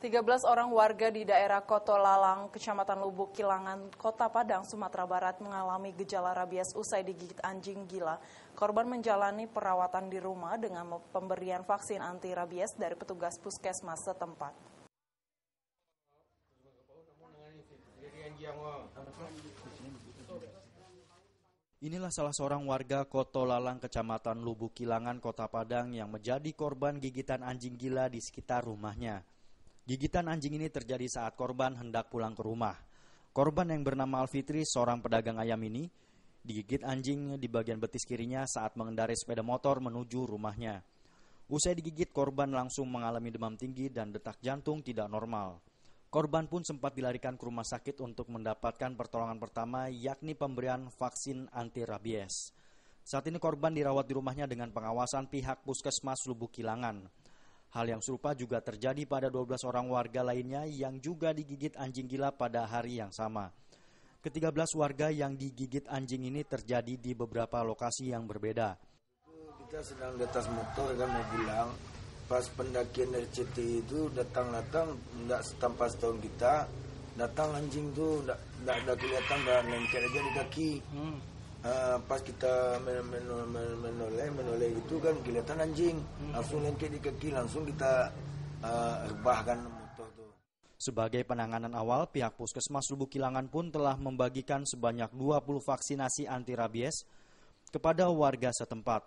13 orang warga di daerah Kotolalang, Kecamatan Lubuk Kilangan, Kota Padang, Sumatera Barat mengalami gejala rabies usai digigit anjing gila. Korban menjalani perawatan di rumah dengan pemberian vaksin anti rabies dari petugas puskesmas setempat. Inilah salah seorang warga Kotolalang, Kecamatan Lubuk Kilangan, Kota Padang yang menjadi korban gigitan anjing gila di sekitar rumahnya. Gigitan anjing ini terjadi saat korban hendak pulang ke rumah. Korban yang bernama Alfitri, seorang pedagang ayam ini, digigit anjing di bagian betis kirinya saat mengendarai sepeda motor menuju rumahnya. Usai digigit, korban langsung mengalami demam tinggi dan detak jantung tidak normal. Korban pun sempat dilarikan ke rumah sakit untuk mendapatkan pertolongan pertama, yakni pemberian vaksin anti rabies. Saat ini korban dirawat di rumahnya dengan pengawasan pihak Puskesmas Lubuk Kilangan. Hal yang serupa juga terjadi pada 12 orang warga lainnya yang juga digigit anjing gila pada hari yang sama. Ke-13 warga yang digigit anjing ini terjadi di beberapa lokasi yang berbeda. Kita sedang di atas motor kan mau pulang. Pas pendakian dari CT itu datang tidak tanpa setahun kita, datang anjing tuh tidak ada kelihatan, udah lengket aja di kaki. Pas kita menoleh itu kan kelihatan anjing, langsung lengket di kaki, langsung kita rebahkan motor tuh. Sebagai penanganan awal, pihak Puskesmas Lubuk Kilangan pun telah membagikan sebanyak 20 vaksinasi anti rabies kepada warga setempat.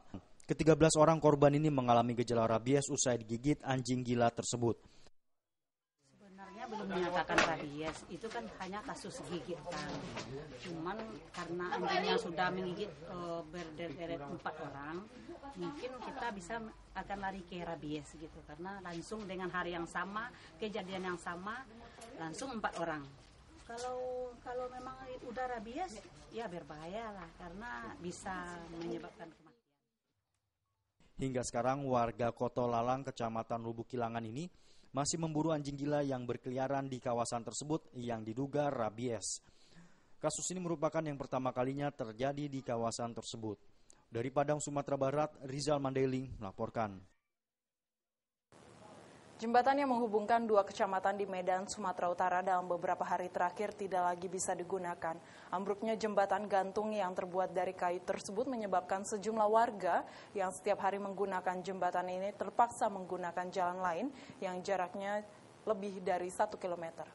Ke-13 orang korban ini mengalami gejala rabies usai digigit anjing gila tersebut. Sebenarnya belum menyatakan rabies, itu kan hanya kasus gigitan. Cuman karena anjingnya sudah menggigit berderet 4 orang, mungkin kita akan lari ke rabies gitu. Karena langsung dengan hari yang sama, kejadian yang sama, langsung 4 orang. Kalau memang udah rabies, ya berbahaya lah, karena bisa menyebabkan kematian. Hingga sekarang warga Kotolalang, Kecamatan Lubuk Kilangan ini masih memburu anjing gila yang berkeliaran di kawasan tersebut yang diduga rabies. Kasus ini merupakan yang pertama kalinya terjadi di kawasan tersebut. Dari Padang, Sumatera Barat, Rizal Mandailing melaporkan. Jembatan yang menghubungkan dua kecamatan di Medan, Sumatera Utara dalam beberapa hari terakhir tidak lagi bisa digunakan. Ambruknya jembatan gantung yang terbuat dari kayu tersebut menyebabkan sejumlah warga yang setiap hari menggunakan jembatan ini terpaksa menggunakan jalan lain yang jaraknya lebih dari 1 kilometer.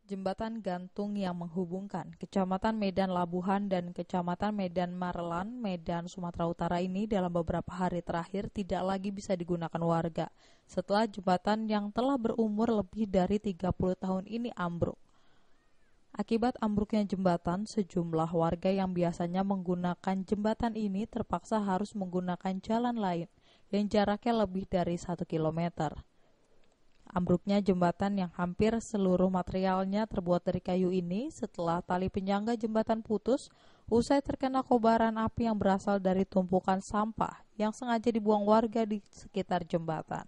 Jembatan gantung yang menghubungkan Kecamatan Medan Labuhan dan Kecamatan Medan Marelan, Medan, Sumatera Utara ini dalam beberapa hari terakhir tidak lagi bisa digunakan warga setelah jembatan yang telah berumur lebih dari 30 tahun ini ambruk. Akibat ambruknya jembatan, sejumlah warga yang biasanya menggunakan jembatan ini terpaksa harus menggunakan jalan lain yang jaraknya lebih dari 1 kilometer. Ambruknya jembatan yang hampir seluruh materialnya terbuat dari kayu ini setelah tali penyangga jembatan putus usai terkena kobaran api yang berasal dari tumpukan sampah yang sengaja dibuang warga di sekitar jembatan.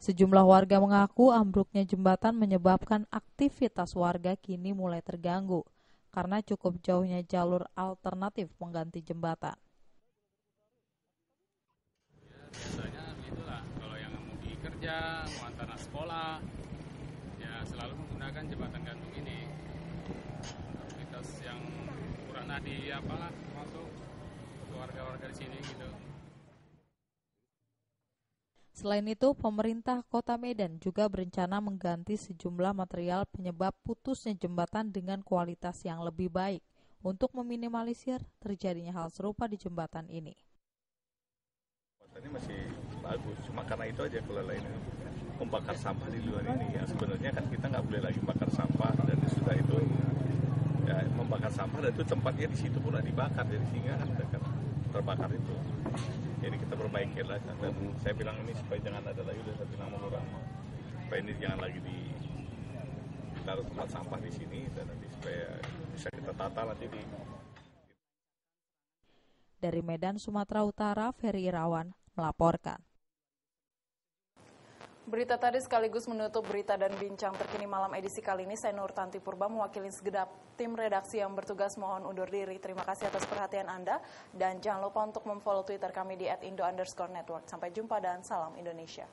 Sejumlah warga mengaku ambruknya jembatan menyebabkan aktivitas warga kini mulai terganggu karena cukup jauhnya jalur alternatif mengganti jembatan. Biasanya gitulah, kalau yang mau pergi kerja, mau antar anak sekolah, ya selalu menggunakan jembatan gantung ini. Aktivitas yang kurang nadi masuk warga-warga di sini gitu. Selain itu, pemerintah Kota Medan juga berencana mengganti sejumlah material penyebab putusnya jembatan dengan kualitas yang lebih baik untuk meminimalisir terjadinya hal serupa di jembatan ini. Ini masih bagus, cuma karena itu aja kelalaiannya membakar sampah di luar ini. Ya sebenarnya kan kita nggak boleh lagi bakar sampah dan sudah itu ya membakar sampah dan itu tempatnya di situ pun dibakar jadi sehingga kan terbakar itu. Jadi kita perbaiki lah dan saya bilang ini supaya jangan ada lagi, udah saya bilang sama orang supaya ini jangan lagi ditaruh tempat sampah di sini dan nanti supaya bisa kita tata nanti di. Dari Medan, Sumatera Utara, Ferry Irawan melaporkan. Berita tadi sekaligus menutup berita dan bincang terkini malam edisi kali ini. Saya Nur Tanti Purba mewakili segenap tim redaksi yang bertugas mohon undur diri. Terima kasih atas perhatian Anda dan jangan lupa untuk memfollow Twitter kami di @indo_network. Sampai jumpa dan salam Indonesia.